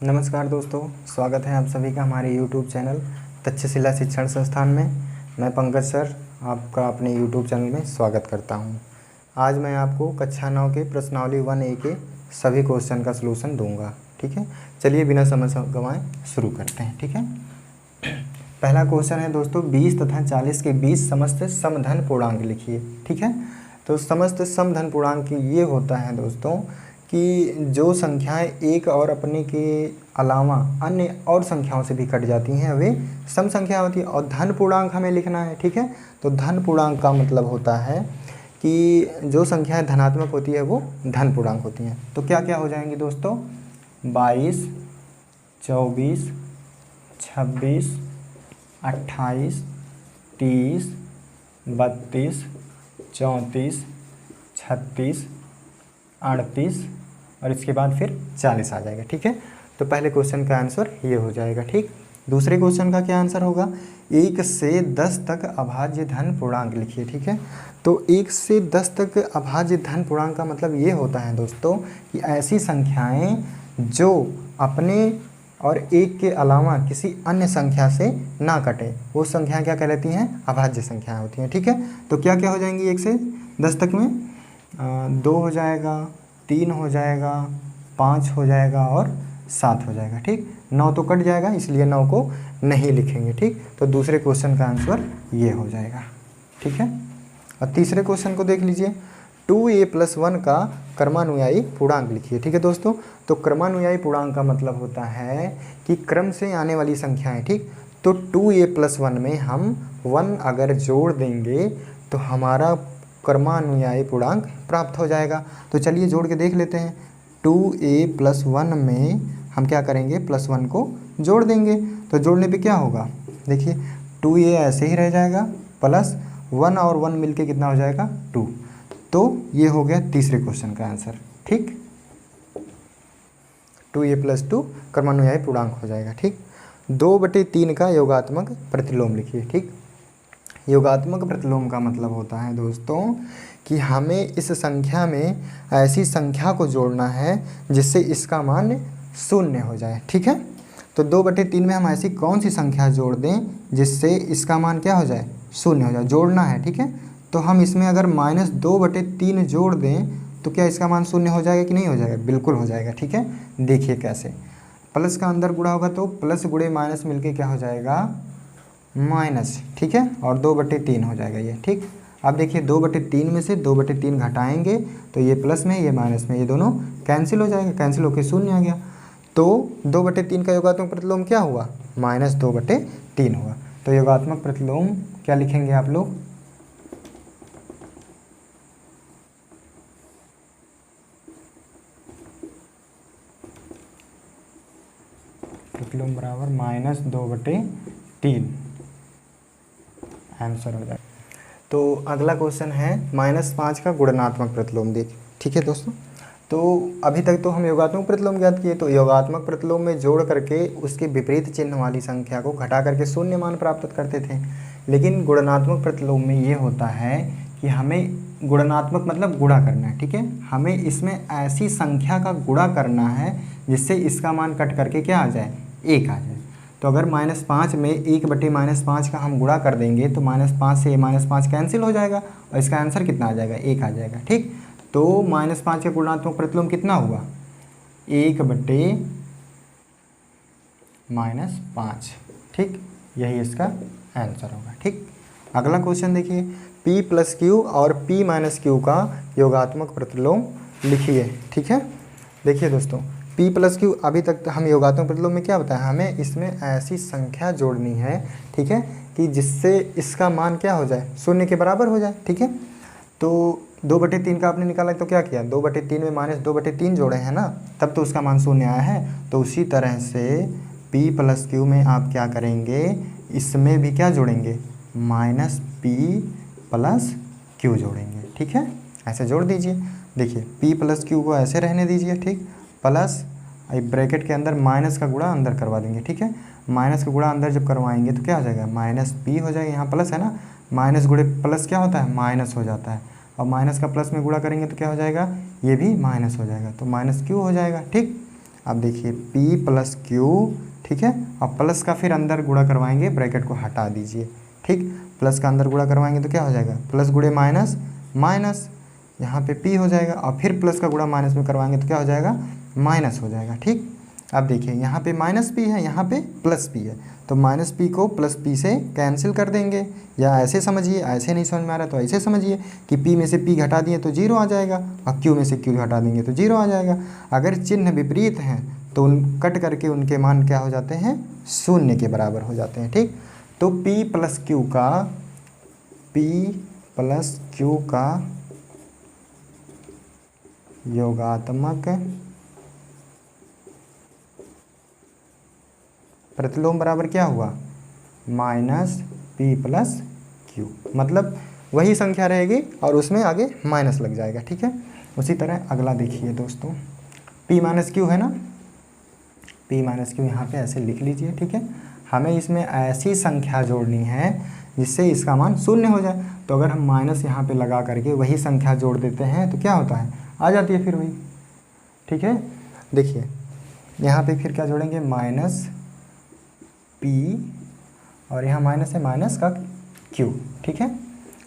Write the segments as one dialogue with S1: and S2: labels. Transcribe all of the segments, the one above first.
S1: नमस्कार दोस्तों, स्वागत है आप सभी का हमारे YouTube चैनल तक्षशिला शिक्षण संस्थान में। मैं पंकज सर आपका अपने YouTube चैनल में स्वागत करता हूं। आज मैं आपको कक्षा 9 के प्रश्नावली 1A के सभी क्वेश्चन का सलूशन दूंगा। ठीक है, चलिए बिना समय गंवाए शुरू करते हैं। ठीक है, पहला क्वेश्चन है दोस्तों, 20 तथा 40 के बीच समस्त समधन पूर्णांक लिखिए। ठीक है, तो समस्त समधन पूर्णांक ये होता है दोस्तों कि जो संख्याएं एक और अपने के अलावा अन्य और संख्याओं से भी कट जाती हैं वे सम संख्या होती है। और धन पूर्णांक हमें लिखना है। ठीक है, तो धन पूर्णांक का मतलब होता है कि जो संख्याएं धनात्मक होती है वो धन पूर्णांक होती हैं। तो क्या क्या हो जाएंगी दोस्तों, 22, 24, 26, 28, 30, 32, 34, 36, 38 और इसके बाद फिर 40 आ जाएगा। ठीक है, तो पहले क्वेश्चन का आंसर ये हो जाएगा। ठीक, दूसरे क्वेश्चन का क्या आंसर होगा, 1 से 10 तक अभाज्य धन पूर्णांक लिखिए। ठीक है, तो 1 से 10 तक अभाज्य धन पूर्णांक का मतलब ये होता है दोस्तों कि ऐसी संख्याएं जो अपने और एक के अलावा किसी अन्य संख्या से ना कटे, वो संख्याएं क्या कहलाती हैं, अभाज्य संख्याएं होती हैं। ठीक है, तो क्या क्या हो जाएंगी 1 से 10 तक में, 2 हो जाएगा, 3 हो जाएगा, 5 हो जाएगा और 7 हो जाएगा। ठीक, 9 तो कट जाएगा इसलिए 9 को नहीं लिखेंगे। ठीक, तो दूसरे क्वेश्चन का आंसर ये हो जाएगा। ठीक है, और तीसरे क्वेश्चन को देख लीजिए, 2a+1 का क्रमानुयायी पूर्णांक लिखिए। ठीक है दोस्तों, तो क्रमानुयायी पूर्णांक का मतलब होता है कि क्रम से आने वाली संख्याएं। ठीक, तो 2a+1 में हम 1 अगर जोड़ देंगे तो हमारा क्रमानुयायी पूर्णांक प्राप्त हो जाएगा। तो चलिए जोड़ के देख लेते हैं। 2a+1 में हम क्या करेंगे, +1 को जोड़ देंगे। तो जोड़ने पे क्या होगा, देखिए 2a ऐसे ही रह जाएगा, +1 और 1 मिलके कितना हो जाएगा, 2। तो ये हो गया तीसरे क्वेश्चन का आंसर। ठीक, 2a+2 क्रमानुयायी पूर्णांक हो जाएगा। ठीक, 2/3 का योगात्मक प्रतिलोम लिखिए। ठीक, योगात्मक प्रतिलोम का मतलब होता है दोस्तों कि हमें इस संख्या में ऐसी संख्या को जोड़ना है जिससे इसका मान 0 हो जाए। ठीक है, तो 2/3 में हम ऐसी कौन सी संख्या जोड़ दें जिससे इसका मान क्या हो जाए, 0 हो जाए, जोड़ना है। ठीक है, तो हम इसमें अगर -2/3 जोड़ दें तो क्या इसका मान 0 हो जाएगा कि नहीं हो जाएगा, बिल्कुल हो जाएगा। ठीक है, देखिए कैसे, प्लस का अंदर गुणा होगा तो प्लस गुणे माइनस मिलके क्या हो जाएगा, माइनस। ठीक है, और 2/3 हो जाएगा ये। ठीक, अब देखिए 2/3 में से 2/3 घटाएंगे तो ये प्लस में ये माइनस में, ये दोनों कैंसिल हो जाएगा, कैंसिल होकर 0 आ गया। तो 2/3 का योगात्मक प्रतिलोम क्या हुआ, -2/3 हुआ। तो योगात्मक प्रतिलोम क्या लिखेंगे आप लोग, प्रतिलोम बराबर -2/3 आंसर हो जाएगा। तो अगला क्वेश्चन है -5 का गुणनात्मक प्रतिलोम देख। ठीक है दोस्तों, तो अभी तक तो हम योगात्मक प्रतिलोम ज्ञात किए, तो योगात्मक प्रतिलोम में जोड़ करके उसके विपरीत चिन्ह वाली संख्या को घटा करके 0 मान प्राप्त करते थे। लेकिन गुणनात्मक प्रतिलोम में ये होता है कि हमें गुणनात्मक मतलब गुणा करना है। ठीक है, हमें इसमें ऐसी संख्या का गुणा करना है जिससे इसका मान कट करके क्या आ जाए, 1 आ जाए। तो अगर -5 में 1/-5 का हम गुणा कर देंगे तो -5 से -5 कैंसिल हो जाएगा और इसका आंसर कितना आ जाएगा, 1 आ जाएगा। ठीक, तो -5 का गुणात्मक प्रतिलोम कितना हुआ, 1/-5। ठीक, यही इसका आंसर होगा। ठीक, अगला क्वेश्चन देखिए, p+q और p-q का योगात्मक प्रतिलोम लिखिए। ठीक है, देखिए दोस्तों, p+q अभी तक हम योगात्मक प्रतिलोम में क्या बताया, हमें इसमें ऐसी संख्या जोड़नी है। ठीक है, कि जिससे इसका मान क्या हो जाए, 0 के बराबर हो जाए। ठीक है, तो 2/3 का आपने निकाला तो क्या किया, 2/3 में -2/3 जोड़े हैं ना, तब तो उसका मान 0 आया है। तो उसी तरह से p+q में आप क्या करेंगे, इसमें भी क्या जोड़ेंगे, -p+q जोड़ेंगे। ठीक है, ऐसे जोड़ दीजिए। देखिए p+q को ऐसे रहने दीजिए। ठीक, प्लस ब्रैकेट के अंदर माइनस का गुणा अंदर करवा देंगे। ठीक है, माइनस का गुणा अंदर जब करवाएंगे तो क्या हो जाएगा, -p हो जाएगा। यहाँ प्लस है ना, माइनस गुणे प्लस क्या होता है, माइनस हो जाता है। और माइनस का प्लस में गुणा करेंगे तो क्या हो जाएगा, ये भी माइनस हो जाएगा, तो -q हो जाएगा। ठीक, अब देखिए p प्लस क्यू, ठीक है। अब प्लस का फिर अंदर गुणा करवाएंगे, ब्रैकेट को हटा दीजिए, ठीक। प्लस का अंदर गुणा करवाएंगे तो क्या हो जाएगा, प्लस गुणे माइनस, माइनस यहाँ पे p हो जाएगा, और फिर प्लस का गुणा माइनस में करवाएंगे तो क्या हो जाएगा, माइनस हो जाएगा, ठीक। अब देखिए यहाँ पे माइनस p है, यहाँ पे प्लस p है, तो माइनस p को प्लस p से कैंसिल कर देंगे, या ऐसे समझिए, ऐसे नहीं समझ में आ रहा तो ऐसे समझिए कि p में से p घटा दिए तो 0 आ जाएगा, और q में से q घटा देंगे तो 0 आ जाएगा। अगर चिन्ह विपरीत हैं तो कट करके उनके मान क्या हो जाते हैं, शून्य के बराबर हो जाते हैं, ठीक। तो p प्लस क्यू का योगात्मक प्रतिलोम बराबर क्या हुआ, माइनस p प्लस क्यू, मतलब वही संख्या रहेगी और उसमें आगे माइनस लग जाएगा, ठीक है। उसी तरह अगला देखिए दोस्तों, p माइनस क्यू है ना, p माइनस क्यू यहाँ पे ऐसे लिख लीजिए, ठीक है। हमें इसमें ऐसी संख्या जोड़नी है जिससे इसका मान शून्य हो जाए, तो अगर हम माइनस यहाँ पे लगा करके वही संख्या जोड़ देते हैं तो क्या होता है, आ जाती है फिर वही, ठीक है। देखिए यहाँ पे फिर क्या जोड़ेंगे, माइनस p, और यहाँ माइनस है माइनस का q, ठीक है।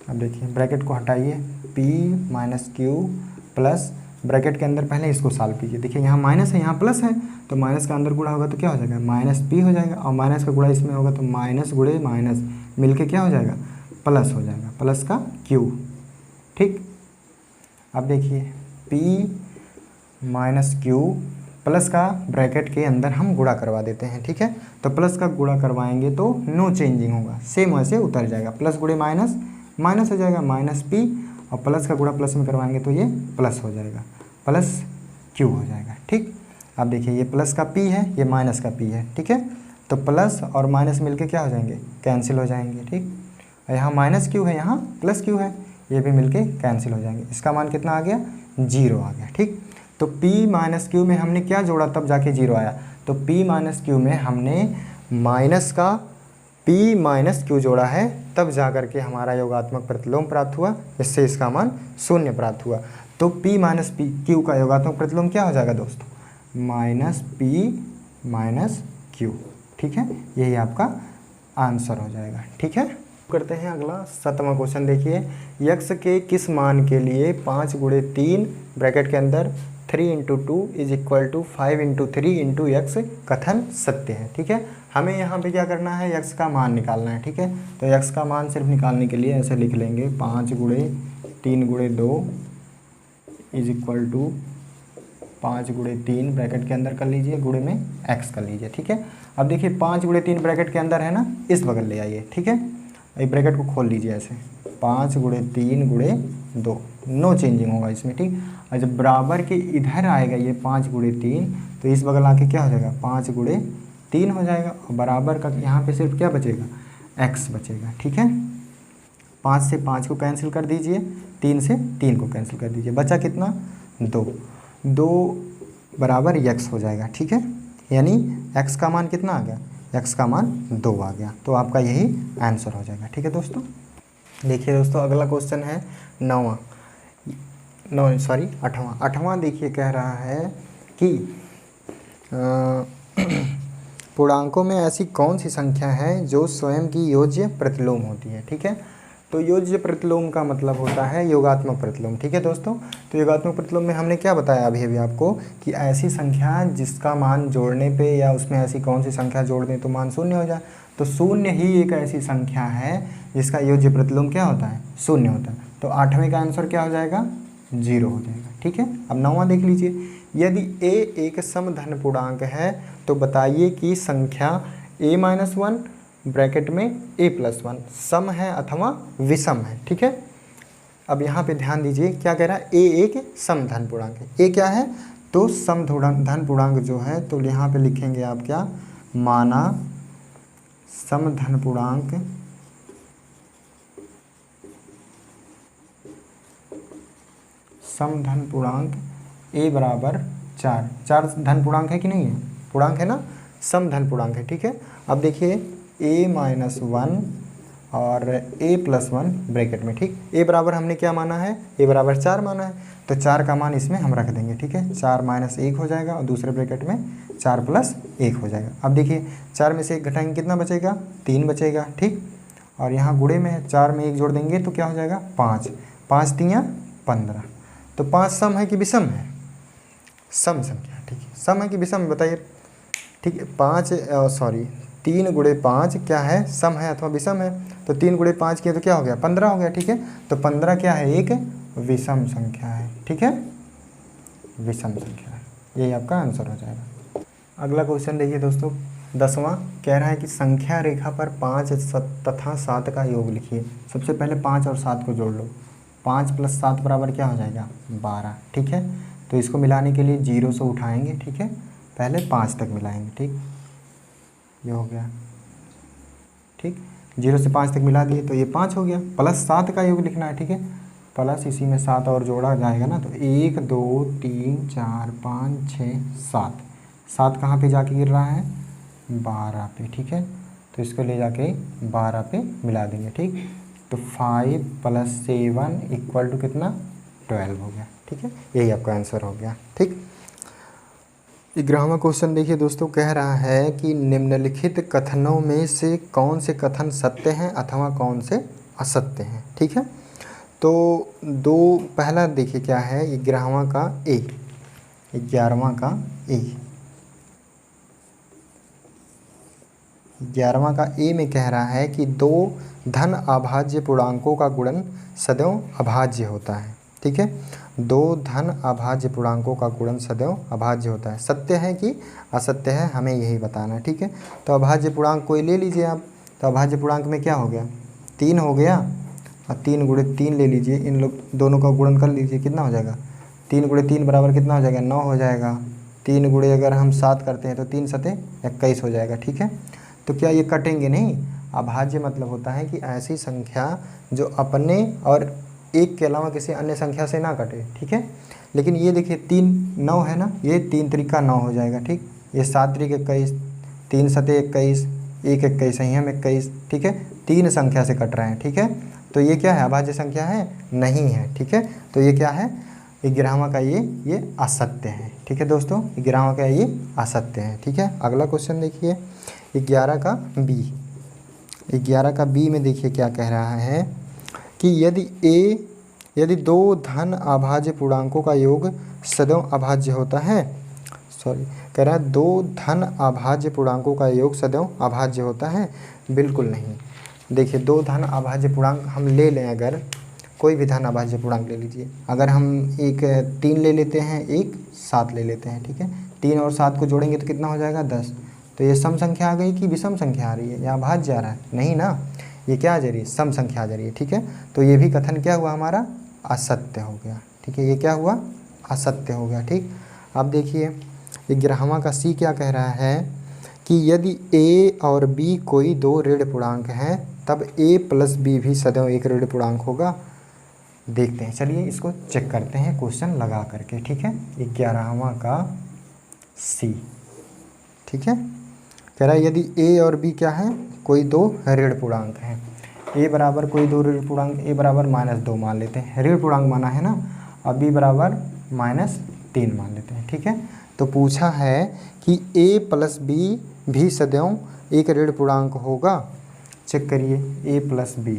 S1: अब देखिए ब्रैकेट को हटाइए, p minus Q plus, bracket के अंदर पहले इसको सॉल्व कीजिए। देखिए यहाँ माइनस है, यहाँ प्लस है, तो माइनस का अंदर गुणा होगा तो क्या हो जाएगा, माइनस p हो जाएगा, और माइनस का गुणा इसमें होगा तो माइनस गुणे माइनस मिलके क्या हो जाएगा, प्लस हो जाएगा, प्लस का q, ठीक। अब देखिए p माइनस क्यू प्लस का ब्रैकेट के अंदर हम गुणा करवा देते हैं, ठीक है। तो प्लस का गुणा करवाएंगे तो नो चेंजिंग होगा, सेम वैसे उतर जाएगा, प्लस गुणे माइनस, माइनस हो जाएगा माइनस p, और प्लस का गुणा प्लस में करवाएंगे तो ये प्लस हो जाएगा, प्लस q हो जाएगा, ठीक। अब देखिए ये प्लस का p है, ये माइनस का p है, ठीक है। तो प्लस और माइनस मिलके क्या हो जाएंगे, कैंसिल हो जाएंगे, ठीक। और यहाँ माइनस q है, यहाँ प्लस q है, ये भी मिलके कैंसिल हो जाएंगे। इसका मान कितना आ गया, 0 आ गया, ठीक। तो p माइनस क्यू में हमने क्या जोड़ा तब जाके 0 आया, तो p माइनस क्यू में हमने माइनस का p माइनस क्यू जोड़ा है, तब जा कर के हमारा योगात्मक प्रतिलोम प्राप्त हुआ, इससे इसका मान शून्य प्राप्त हुआ। तो p माइनस क्यू का योगात्मक प्रतिलोम क्या हो जाएगा दोस्तों, माइनस p माइनस क्यू, ठीक है। यही आपका आंसर हो जाएगा, ठीक है। करते हैं अगला 7वां क्वेश्चन। देखिए x के किस मान के लिए 5 गुणे 3 ब्रैकेट के अंदर 3 into 2 is equal to 5 into 3 into X कथन सत्य है, ठीक है। हमें यहाँ पे क्या करना है, x का मान निकालना है, ठीक है। तो x का मान सिर्फ निकालने के लिए ऐसे लिख लेंगे, 5 गुणे 3 गुणे 2 इज इक्वल टू 5 गुणे 3 ब्रैकेट के अंदर कर लीजिए, गुणे में x कर लीजिए, ठीक है। अब देखिए 5 गुणे 3 ब्रैकेट के अंदर है ना, इस बगल ले आइए, ठीक है। ये ब्रैकेट को खोल लीजिए ऐसे, 5 गुणे 3 गुणे 2, नो चेंजिंग होगा इसमें, ठीक। और जब बराबर के इधर आएगा ये 5 गुणे 3, तो इस बगल आके क्या हो जाएगा, 5 गुणे 3 हो जाएगा, और बराबर का यहाँ पे सिर्फ क्या बचेगा, x बचेगा, ठीक है। 5 से 5 को कैंसिल कर दीजिए, 3 से 3 को कैंसिल कर दीजिए, बचा कितना, 2 बराबर x हो जाएगा, ठीक है। यानी x का मान कितना आ गया, x का मान 2 आ गया, तो आपका यही आंसर हो जाएगा, ठीक है दोस्तों। देखिए दोस्तों अगला क्वेश्चन है 8वां। देखिए कह रहा है कि पूर्णांकों में ऐसी कौन सी संख्या है जो स्वयं की योज्य प्रतिलोम होती है, ठीक है। तो योज्य प्रतिलोम का मतलब होता है योगात्मक प्रतिलोम, ठीक है दोस्तों। तो योगात्मक प्रतिलोम में हमने क्या बताया अभी आपको कि ऐसी संख्या जिसका मान जोड़ने पे या उसमें ऐसी कौन सी संख्या जोड़ दें तो मान शून्य हो जाए, तो शून्य ही एक ऐसी संख्या है जिसका योज्य प्रतिलोम क्या होता है, शून्य होता है। तो 8वें का आंसर क्या हो जाएगा, 0 हो जाएगा, ठीक है। अब 9वां देख लीजिए, यदि a एक समधन पूर्णांक है तो बताइए कि संख्या a-1 ब्रैकेट में a+1 सम है अथवा विषम है, ठीक है। अब यहाँ पे ध्यान दीजिए क्या कह रहा है, a एक समधन पूर्णांक है। a क्या है, तो समधन पूर्णांक जो है, तो यहाँ पे लिखेंगे आप क्या, माना समधन पूर्णांक a बराबर 4 धन पूर्णांक है कि नहीं है, पूर्णांक है ना, समधन पूर्णांक है, ठीक है। अब देखिए a-1 और a+1 ब्रैकेट में, ठीक। a बराबर हमने क्या माना है, a बराबर 4 माना है, तो 4 का मान इसमें हम रख देंगे, ठीक है। 4 - 1 हो जाएगा और दूसरे ब्रैकेट में 4 + 1 हो जाएगा। अब देखिए 4 में से 1 घटाएंगे कितना बचेगा, 3 बचेगा, ठीक। और यहाँ गुणे में 4 में 1 जोड़ देंगे तो क्या हो जाएगा 5, 5 × 3 = 15। तो 5 सम है कि विषम है, सम संख्या, ठीक है। सम है कि विषम बताइए, ठीक है। 3 × 5 क्या है, सम है अथवा विषम है। तो 3 × 5 किया तो क्या हो गया 15 हो गया, ठीक है। तो 15 क्या है, एक विषम संख्या है, ठीक है, विषम संख्या है। यही आपका आंसर हो जाएगा। अगला क्वेश्चन देखिए दोस्तों, 10वां कह रहा है कि संख्या रेखा पर 5 तथा 7 का योग लिखिए। सबसे पहले 5 और 7 को जोड़ लो। 5 + 7 बराबर क्या हो जाएगा 12, ठीक है। तो इसको मिलाने के लिए 0 से उठाएंगे, ठीक है। पहले 5 तक मिलाएंगे, ठीक, ये हो गया, ठीक। 0 से 5 तक मिला दिए तो ये 5 हो गया। प्लस 7 का योग लिखना है, ठीक है। प्लस इसी में 7 और जोड़ा जाएगा ना, तो 1 2 3 4 5 6 7, 7 कहाँ पे जाके गिर रहा है 12 पे, ठीक है। तो इसको ले जाके 12 पे मिला देंगे, ठीक। तो 5 + 7 = कितना 12 हो गया, ठीक है। यही आपका आंसर हो गया, ठीक। 11वां क्वेश्चन देखिए दोस्तों, कह रहा है कि निम्नलिखित कथनों में से कौन से कथन सत्य हैं अथवा कौन से असत्य हैं, ठीक है। तो पहला देखिए क्या है, 11वां का ए, 11वां का ए, 11वां का ए में कह रहा है कि 2 धन अभाज्य पूर्णांकों का गुणन सदैव अभाज्य होता है, ठीक है। 2 धन अभाज्य पूर्णांकों का गुणन सदैव अभाज्य होता है। सत्य है कि असत्य है, हमें यही बताना है, ठीक है। तो अभाज्य पूर्णांक कोई ले लीजिए आप। तो अभाज्य पूर्णांक में क्या हो गया 3 हो गया, और 3 × 3 ले लीजिए, इन लोग दोनों का गुणन कर लीजिए, कितना हो जाएगा 3 × 3 बराबर कितना हो जाएगा 9 हो जाएगा। 3 × अगर हम 7 करते हैं तो 3 × 7 = 21 हो जाएगा, ठीक है। तो क्या ये कटेंगे नहीं। अभाज्य मतलब होता है कि ऐसी संख्या जो अपने और एक के अलावा किसी अन्य संख्या से ना कटे, ठीक है। लेकिन ये देखिए 3 9 है ना, ये 3 × 9 हो जाएगा, ठीक। ये 7 × 21, 3 × 7 = 21, 1 21 ही हम 21, ठीक है। 3 संख्या से कट रहे हैं, ठीक है। तो ये क्या है अभाज्य संख्या है नहीं है, ठीक है। तो ये क्या है 11वां का ये असत्य है, ठीक है दोस्तों। 11वां का ये असत्य है, ठीक है। अगला क्वेश्चन देखिए 11 का बी, 11 का बी में देखिए क्या कह रहा है कि यदि 2 धन अभाज्य पूर्णांकों का योग सदैव अभाज्य होता है, कह रहा है 2 धन अभाज्य पूर्णांकों का योग सदैव अभाज्य होता है, बिल्कुल नहीं। देखिए 2 धन अभाज्य पूर्णांक हम ले लें, अगर कोई भी धन अभाज्य पूर्णांक ले लीजिए, अगर हम एक 3 ले लेते हैं, एक 7 ले लेते हैं, ठीक है। 3 और 7 को जोड़ेंगे तो कितना हो जाएगा 10। तो ये सम संख्या आ गई कि विषम संख्या आ रही है, या भाज्य आ रहा है, नहीं ना, ये क्या आ जा रही है सम संख्या आ जा रही है, ठीक है। तो ये भी कथन क्या हुआ हमारा असत्य हो गया, ठीक है। ये क्या हुआ असत्य हो गया, ठीक। अब देखिए 11वां का सी क्या कह रहा है कि यदि a और b कोई 2 ऋण पूर्णांक हैं तब a + b भी सदैव एक ऋण पूर्णांक होगा। देखते हैं, चलिए इसको चेक करते हैं क्वेश्चन लगा करके, ठीक है। 11वां का सी, ठीक है, कह रहा है यदि a और b क्या है कोई 2 ऋण पूर्णांक हैं। a बराबर कोई 2 ऋण पूर्णांक, a बराबर -2 मान लेते हैं, ऋण पूर्णांक माना है ना, और b बराबर -3 मान लेते हैं, ठीक है। तो पूछा है कि a + b भी सदैव एक ऋण पूर्णांक होगा। चेक करिए a + b,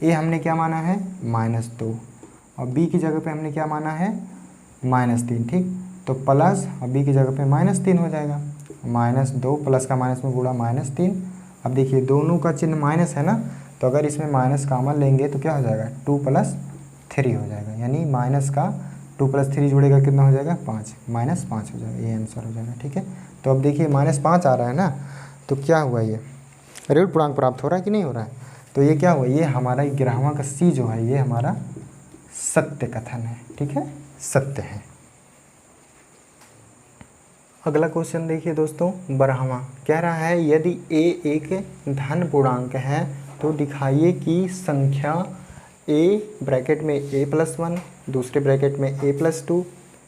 S1: a हमने क्या माना है -2 और b की जगह पे हमने क्या माना है -3, ठीक। तो प्लस और b की जगह पे -3 हो जाएगा, -2 प्लस का माइनस में गुणा -3। अब देखिए दोनों का चिन्ह माइनस है ना, तो अगर इसमें माइनस कॉमन लेंगे तो क्या हो जाएगा 2 + 3 हो जाएगा, यानी माइनस का 2 + 3 जोड़ेगा कितना हो जाएगा 5, -5 हो जाएगा, ये आंसर हो जाएगा, ठीक है। तो अब देखिए -5 आ रहा है ना, तो क्या हुआ ये ऋण पूर्णांक प्राप्त हो रहा है कि नहीं हो रहा है। तो ये क्या हुआ, ये हमारा 11वां का सी जो है ये हमारा सत्य कथन है, ठीक है, सत्य है। अगला क्वेश्चन देखिए दोस्तों 12वां कह रहा है यदि a एक धन पूर्णांक है तो दिखाइए कि संख्या a ब्रैकेट में a+1, दूसरे ब्रैकेट में a+2,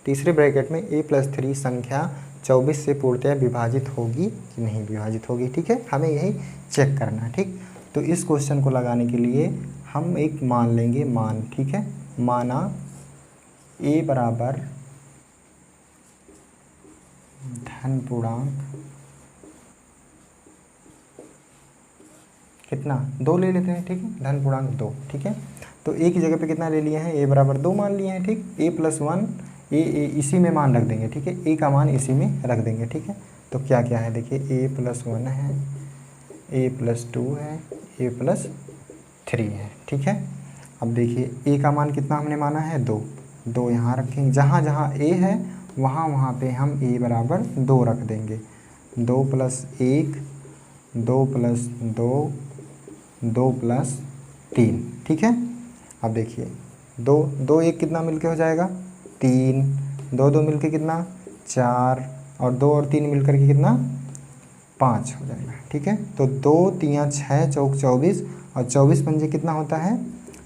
S1: तीसरे ब्रैकेट में a+3 संख्या 24 से पूर्णतः विभाजित होगी कि नहीं विभाजित होगी, ठीक है। हमें यही चेक करना है, ठीक। तो इस क्वेश्चन को लगाने के लिए हम एक मान लेंगे, मान, ठीक है। माना a बराबर धन पूर्णांक कितना 2 ले लेते हैं, ठीक है, धन पूर्णांक 2, ठीक है। तो a की जगह पे कितना ले लिए हैं, a बराबर 2 मान लिए हैं, ठीक। a + 1 a इसी में मान रख देंगे, ठीक है, a का मान इसी में रख देंगे, ठीक है। तो क्या क्या है देखिए, a + 1 है, a + 2 है, a + 3 है, ठीक है। अब देखिए a का मान कितना हमने माना है 2, 2 यहाँ रखेंगे, जहाँ जहाँ a है वहाँ वहाँ पे हम a बराबर 2 रख देंगे। 2 + 1, 2 + 2, 2 + 3, ठीक है। अब देखिए 2 2 1 कितना मिलके हो जाएगा 3, 2 2 मिलके कितना 4, और 2 और 3 मिलकर के कितना 5 हो जाएगा, ठीक है। तो 2 3 6 चौक 24, और 24 पंजे कितना होता है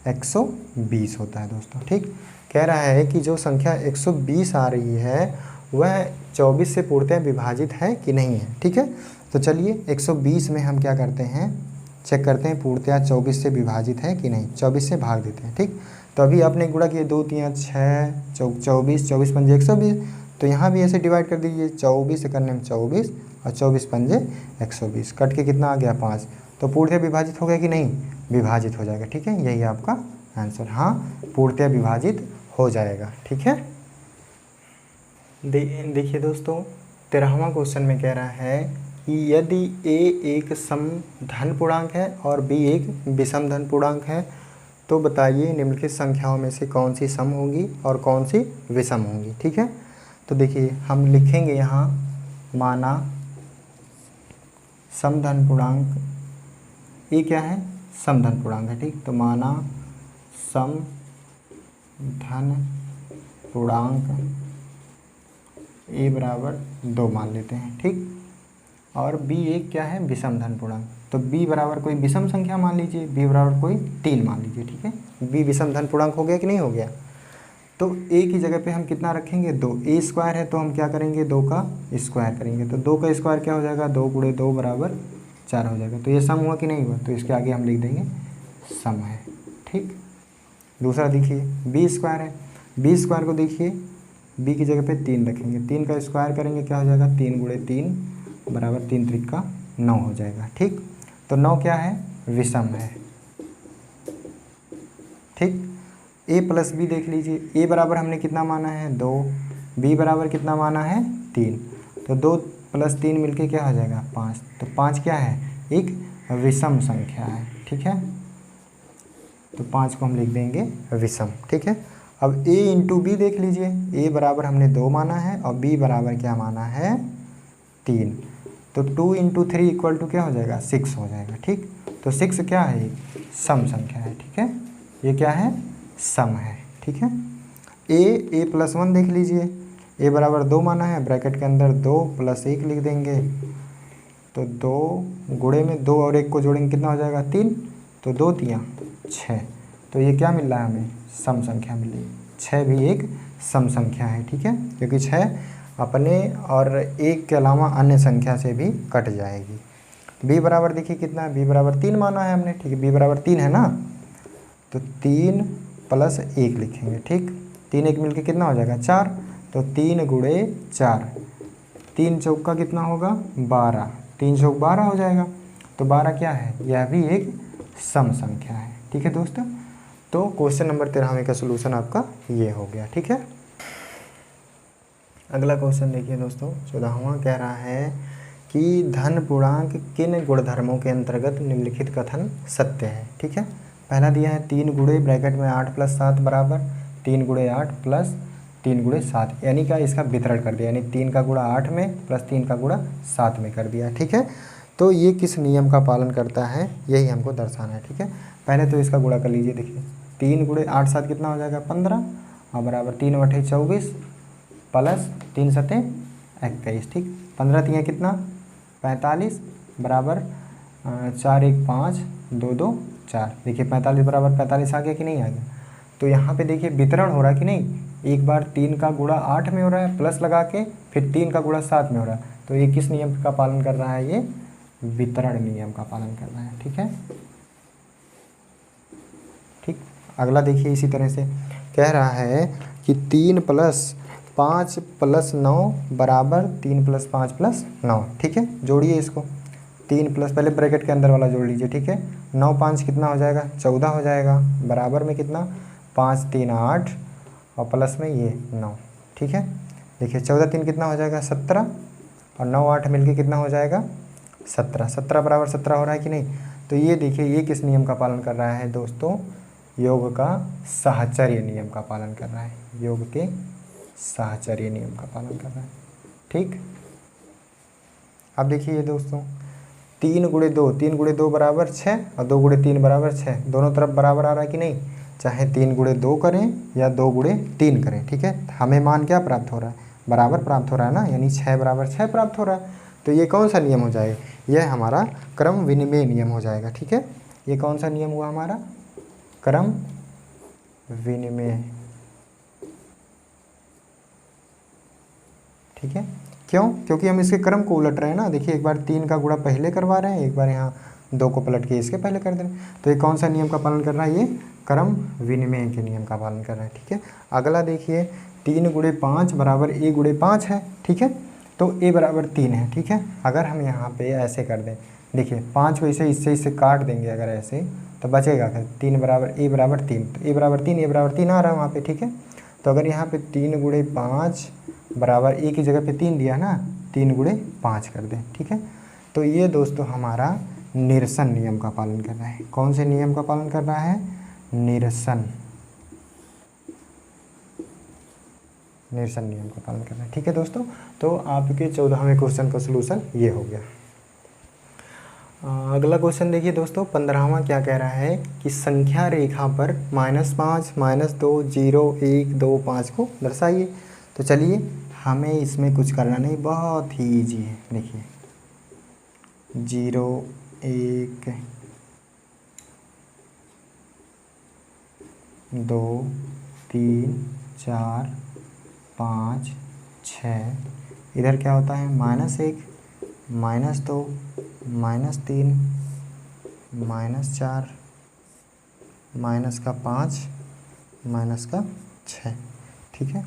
S1: 120 होता है दोस्तों, ठीक। कह रहा है कि जो संख्या 120 आ रही है वह 24 से पूर्णतः विभाजित है कि नहीं है, ठीक है। तो चलिए 120 में हम क्या करते हैं, चेक करते हैं पूर्णतः 24 से विभाजित है कि नहीं, 24 से भाग देते हैं, ठीक। तो अभी आपने गुणा किए 2 3 6 चौक 24, 24 पंजे 120, तो यहाँ भी ऐसे डिवाइड कर दीजिए, 24 से करने में 24 और 24 पंजे 120, कट के कितना आ गया 5। तो पूर्णतः विभाजित हो गया कि नहीं, विभाजित हो जाएगा, ठीक है। यही आपका आंसर, हाँ पूर्णतः विभाजित हो जाएगा, ठीक है। देखिए दोस्तों 13वां क्वेश्चन में कह रहा है कि यदि a एक सम धन पूर्णांक है और b एक विषम धन पूर्णांक है, तो बताइए निम्नलिखित संख्याओं में से कौन सी सम होगी और कौन सी विषम होगी, ठीक है। तो देखिए हम लिखेंगे यहाँ, माना सम धन पूर्णांक, ये क्या है सम धन पूर्णांक है, ठीक। तो माना सम धन पूर्णांक a बराबर 2 मान लेते हैं, ठीक। और b एक क्या है विषम धन पूर्णांक, तो b बराबर कोई विषम संख्या मान लीजिए, b बराबर कोई 3 मान लीजिए, ठीक है। b विषम धन पूर्णांक हो गया कि नहीं हो गया। तो a की जगह पे हम कितना रखेंगे 2, a स्क्वायर है तो हम क्या करेंगे 2 का स्क्वायर करेंगे, तो 2 का स्क्वायर क्या हो जाएगा 2 × 2 = 4 हो जाएगा। तो ये सम हुआ कि नहीं हुआ, तो इसके आगे हम लिख देंगे सम है, ठीक। दूसरा देखिए b स्क्वायर है, b स्क्वायर को देखिए b की जगह पे 3 रखेंगे, 3 का स्क्वायर करेंगे क्या हो जाएगा 3 × 3 = 3 × 9 हो जाएगा, ठीक। तो 9 क्या है विषम है, ठीक। a + b देख लीजिए, a बराबर हमने कितना माना है 2, b बराबर कितना माना है 3, तो 2 + 3 मिलके क्या हो जाएगा 5, तो 5 क्या है एक विषम संख्या है, ठीक है। तो 5 को हम लिख देंगे विषम, ठीक है। अब a × b देख लीजिए, a बराबर हमने 2 माना है और b बराबर क्या माना है 3, तो 2 × 3 = क्या हो जाएगा 6 हो जाएगा, ठीक। तो 6 क्या है सम संख्या है, ठीक है, ये क्या है सम है, ठीक है। a + 1 देख लीजिए, a बराबर 2 माना है, ब्रैकेट के अंदर 2 + 1 लिख देंगे, तो 2 गुणे में 2 और 1 को जोड़ेंगे कितना हो जाएगा 3, तो 2 3 6, तो ये क्या मिल रहा है हमें सम संख्या मिली, 6 भी एक सम संख्या है, ठीक है, क्योंकि 6 अपने और 1 के अलावा अन्य संख्या से भी कट जाएगी। b बराबर देखिए कितना है, b बराबर 3 माना है हमने, ठीक है, b बराबर 3 है ना, तो 3 + 1 लिखेंगे, ठीक। 3 1 मिलके कितना हो जाएगा 4, तो 3 × 4, 3 चौका कितना होगा 12, 3 चौक 12 हो जाएगा, तो 12 क्या है यह भी एक सम संख्या है, ठीक है दोस्तों। तो क्वेश्चन नंबर 13 का सलूशन आपका ये हो गया, ठीक है। अगला क्वेश्चन देखिए दोस्तों 14वां कह रहा है कि धन पूर्णांक किन गुणधर्मों के अंतर्गत निम्नलिखित कथन सत्य है, ठीक है। पहला दिया है 3 गुणे ब्रैकेट में 8 + 7 बराबर 3 × 8 + 3 × 7, यानी क्या इसका वितरण कर दिया, यानी 3 का गुणा 8 में + 3 का गुणा 7 में कर दिया, ठीक है। तो ये किस नियम का पालन करता है यही हमको दर्शाना है, ठीक है। पहले तो इसका गुणा कर लीजिए, देखिए 3 × 8 7 कितना हो जाएगा 15 और बराबर 3 × 8 = 24 + 3 × 7 = 21, ठीक। 15 3 कितना 45 बराबर 4 1 5 2 2 4, देखिए 45 बराबर 45 आ गया कि नहीं आ गया। तो यहाँ पे देखिए वितरण हो रहा है कि नहीं, एक बार 3 का गुणा 8 में हो रहा है प्लस लगा के, फिर 3 का गुणा 7 में हो रहा है, तो ये किस नियम का पालन कर रहा है, ये वितरण नियम का पालन कर रहा है, ठीक है। अगला देखिए इसी तरह से कह रहा है कि 3 + 5 + 9 बराबर 3 + 5 + 9। ठीक है, जोड़िए इसको। 3 प्लस पहले ब्रैकेट के अंदर वाला जोड़ लीजिए। ठीक है, 9 5 कितना हो जाएगा, 14 हो जाएगा। बराबर में कितना, 5 3 8 और प्लस में ये 9। ठीक है, देखिए 14 3 कितना हो जाएगा, 17 और 9 8 मिलके कितना हो जाएगा, 17। 17 बराबर 17 हो रहा है कि नहीं। तो ये देखिए ये किस नियम का पालन कर रहा है दोस्तों, योग का साहचर्य नियम का पालन कर रहा है। योग के साहचर्य नियम का पालन कर रहा है। ठीक, अब देखिए दोस्तों 3 × 2, 3 × 2 बराबर 6 और 2 × 3 बराबर 6। दोनों तरफ बराबर आ रहा है कि नहीं, चाहे 3 × 2 करें या 2 × 3 करें। ठीक है, हमें मान क्या प्राप्त हो रहा है, बराबर प्राप्त हो रहा है ना, यानी 6 बराबर 6 प्राप्त हो रहा है। तो ये कौन सा नियम हो जाएगा, यह हमारा क्रम विनिमय नियम हो जाएगा। ठीक है, ये कौन सा नियम हुआ हमारा, क्रम विनिमय। ठीक है, क्यों, क्योंकि हम इसके क्रम को उलट रहे हैं ना। देखिए एक बार 3 का गुणा पहले करवा रहे हैं, एक बार यहाँ 2 को पलट के इसके पहले कर दे रहे हैं। तो ये कौन सा नियम का पालन कर रहा है, ये क्रम विनिमय के नियम का पालन कर रहा है। ठीक है, अगला देखिए 3 × 5 बराबर a × 5 है। ठीक है, तो a बराबर 3 है। ठीक है, अगर हम यहाँ पे ऐसे कर दें, देखिए 5 को इससे काट देंगे अगर ऐसे, तो बचेगा क्या, 3 बराबर a बराबर 3, तो a बराबर 3 a बराबर 3 आ रहा है वहाँ पे। ठीक है, तो अगर यहाँ पे 3 × 5 बराबर a की जगह पे 3 दिया ना, 3 × 5 कर दें। ठीक है, तो ये दोस्तों हमारा निरसन नियम का पालन कर रहा है। कौन से नियम का पालन कर रहा है, निरसन नियम का पालन कर रहा है। ठीक है दोस्तों, तो आपके 14वें क्वेश्चन का सलूशन ये हो गया। अगला क्वेश्चन देखिए दोस्तों 15वां क्या कह रहा है कि संख्या रेखा पर -5 -2 0 1 2 5 को दर्शाइए। तो चलिए हमें इसमें कुछ करना नहीं, बहुत ही ईजी है। देखिए 0 1 2 3 4 5 6, इधर क्या होता है, -1 -2 -3 -4 -5 -6। ठीक है,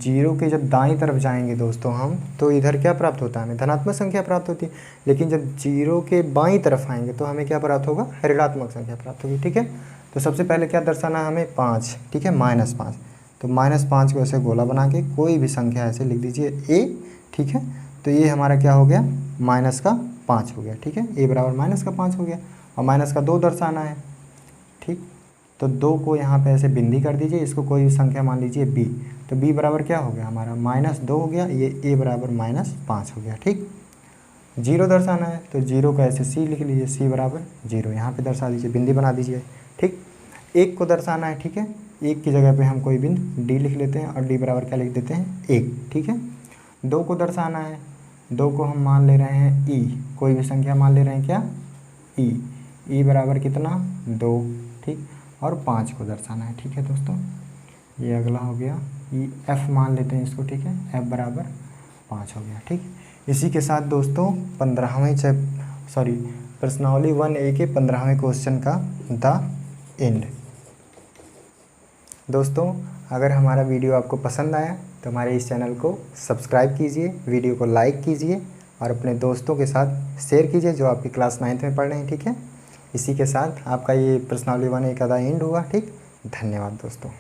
S1: 0 के जब दाईं तरफ जाएंगे दोस्तों हम, तो इधर क्या प्राप्त होता है, हमें धनात्मक संख्या प्राप्त होती है। लेकिन जब 0 के बाईं तरफ आएंगे तो हमें क्या प्राप्त होगा, ऋणात्मक संख्या प्राप्त होगी। ठीक है, तो सबसे पहले क्या दर्शाना है हमें, 5। ठीक है, -5, तो -5 को ऐसे गोला बना के कोई भी संख्या ऐसे लिख दीजिए a। ठीक है, तो ये हमारा क्या हो गया, -5 हो गया। ठीक है, a बराबर -5 हो गया, और -2 दर्शाना है। ठीक, तो 2 को यहाँ पे ऐसे बिंदी कर दीजिए, इसको कोई भी संख्या मान लीजिए b, तो b बराबर क्या हो गया हमारा, -2 हो गया, ये a बराबर -5 हो गया। ठीक, 0 दर्शाना है, तो 0 को ऐसे c लिख लीजिए, c बराबर 0 यहाँ पे दर्शा दीजिए, बिंदी बना दीजिए। ठीक, 1 को दर्शाना है। ठीक है, 1 की जगह पे हम कोई बिंदु d लिख लेते हैं, और d बराबर क्या लिख देते हैं, 1। ठीक है, 2 को दर्शाना है, 2 को हम मान ले रहे हैं e, कोई भी संख्या मान ले रहे हैं क्या, e बराबर कितना, 2। ठीक, और 5 को दर्शाना है। ठीक है दोस्तों, ये अगला हो गया e, f मान लेते हैं इसको। ठीक है, f बराबर 5 हो गया। ठीक, इसी के साथ दोस्तों 15वें प्रश्नावली 1A के 15वें क्वेश्चन का द एंड। दोस्तों अगर हमारा वीडियो आपको पसंद आया तो हमारे इस चैनल को सब्सक्राइब कीजिए, वीडियो को लाइक कीजिए और अपने दोस्तों के साथ शेयर कीजिए जो आपकी क्लास 9th में पढ़ रहे हैं। ठीक है, इसी के साथ आपका ये प्रश्नावली 1A का द एंड हुआ। ठीक, धन्यवाद दोस्तों।